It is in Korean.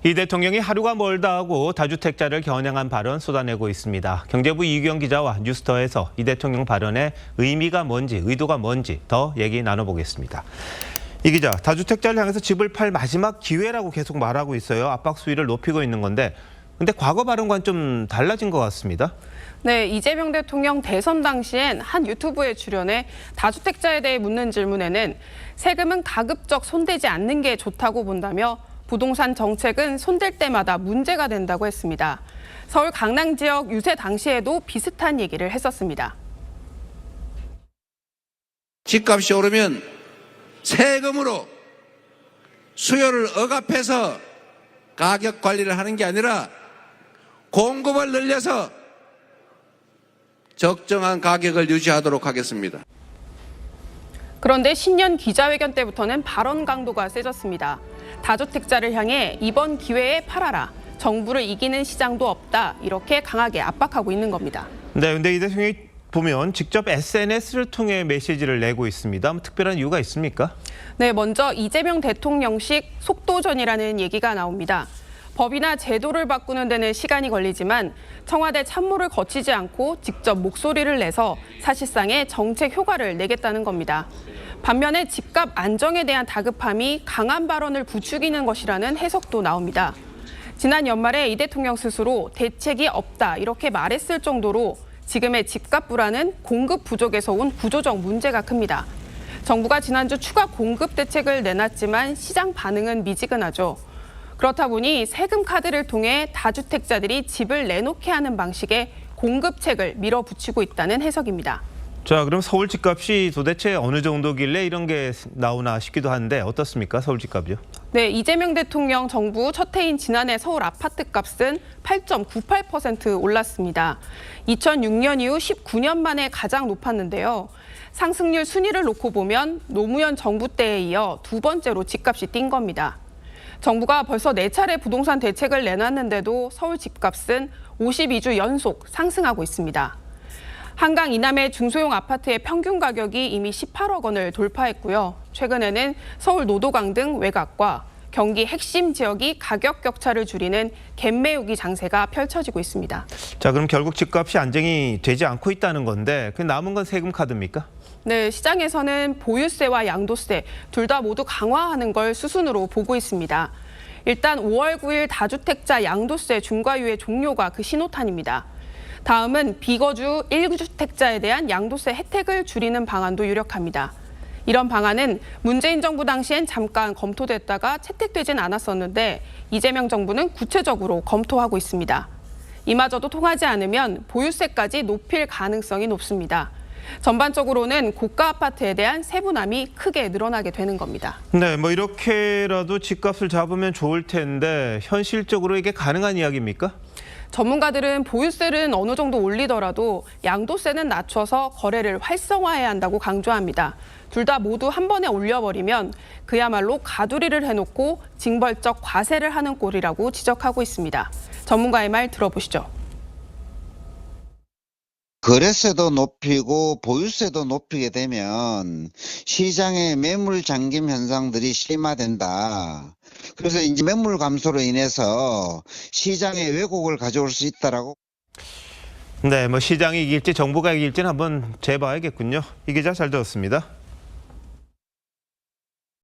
이 대통령이 하루가 멀다 하고 다주택자를 겨냥한 발언 쏟아내고 있습니다. 경제부 이규영 기자와 뉴스터에서 이 대통령 발언의 의미가 뭔지, 의도가 뭔지 더 얘기 나눠보겠습니다. 이 기자, 다주택자를 향해서 집을 팔 마지막 기회라고 계속 말하고 있어요. 압박 수위를 높이고 있는 건데, 근데 과거 발언과는 좀 달라진 것 같습니다. 네, 이재명 대통령 대선 당시엔 한 유튜브에 출연해 다주택자에 대해 묻는 질문에는 세금은 가급적 손대지 않는 게 좋다고 본다며 부동산 정책은 손댈 때마다 문제가 된다고 했습니다. 서울 강남 지역 유세 당시에도 비슷한 얘기를 했었습니다. 집값이 오르면 세금으로 수요를 억압해서 가격 관리를 하는 게 아니라 공급을 늘려서 적정한 가격을 유지하도록 하겠습니다. 그런데 신년 기자회견 때부터는 발언 강도가 세졌습니다. 다주택자를 향해 이번 기회에 팔아라. 정부를 이기는 시장도 없다. 이렇게 강하게 압박하고 있는 겁니다. 네, 근데 이 대통령이 보면 직접 SNS를 통해 메시지를 내고 있습니다. 특별한 이유가 있습니까? 네, 먼저 이재명 대통령식 속도전이라는 얘기가 나옵니다. 법이나 제도를 바꾸는 데는 시간이 걸리지만 청와대 참모를 거치지 않고 직접 목소리를 내서 사실상의 정책 효과를 내겠다는 겁니다. 반면에 집값 안정에 대한 다급함이 강한 발언을 부추기는 것이라는 해석도 나옵니다. 지난 연말에 이 대통령 스스로 대책이 없다 이렇게 말했을 정도로 지금의 집값 불안은 공급 부족에서 온 구조적 문제가 큽니다. 정부가 지난주 추가 공급 대책을 내놨지만 시장 반응은 미지근하죠. 그렇다 보니 세금 카드를 통해 다주택자들이 집을 내놓게 하는 방식의 공급책을 밀어붙이고 있다는 해석입니다. 자, 그럼 서울 집값이 도대체 어느 정도길래 이런 게 나오나 싶기도 한데 어떻습니까? 서울 집값이요? 네, 이재명 대통령 정부 첫 해인 지난해 서울 아파트 값은 8.98% 올랐습니다. 2006년 이후 19년 만에 가장 높았는데요. 상승률 순위를 놓고 보면 노무현 정부 때에 이어 두 번째로 집값이 뛴 겁니다. 정부가 벌써 4차례 부동산 대책을 내놨는데도 서울 집값은 52주 연속 상승하고 있습니다. 한강 이남의 중소형 아파트의 평균 가격이 이미 18억 원을 돌파했고요. 최근에는 서울 노도강 등 외곽과 경기 핵심 지역이 가격 격차를 줄이는 갭매우기 장세가 펼쳐지고 있습니다. 자, 그럼 결국 집값이 안정이 되지 않고 있다는 건데 그 남은 건 세금 카드입니까? 네, 시장에서는 보유세와 양도세 둘 다 모두 강화하는 걸 수순으로 보고 있습니다. 일단 5월 9일 다주택자 양도세 중과유예 종료가 그 신호탄입니다. 다음은 비거주 1주택자에 대한 양도세 혜택을 줄이는 방안도 유력합니다. 이런 방안은 문재인 정부 당시엔 잠깐 검토됐다가 채택되진 않았었는데 이재명 정부는 구체적으로 검토하고 있습니다. 이마저도 통하지 않으면 보유세까지 높일 가능성이 높습니다. 전반적으로는 고가 아파트에 대한 세분함이 크게 늘어나게 되는 겁니다. 네, 뭐 이렇게라도 집값을 잡으면 좋을 텐데 현실적으로 이게 가능한 이야기입니까? 전문가들은 보유세는 어느 정도 올리더라도 양도세는 낮춰서 거래를 활성화해야 한다고 강조합니다. 둘 다 모두 한 번에 올려버리면 그야말로 가두리를 해놓고 징벌적 과세를 하는 꼴이라고 지적하고 있습니다. 전문가의 말 들어보시죠. 거래세도 높이고 보유세도 높이게 되면 시장의 매물 잠김 현상들이 심화된다. 그래서 이제 매물 감소로 인해서 시장에 왜곡을 가져올 수 있다라고. 네, 뭐 시장이 이길지 정부가 이길지는 한번 재봐야겠군요. 이 기자 잘 들었습니다.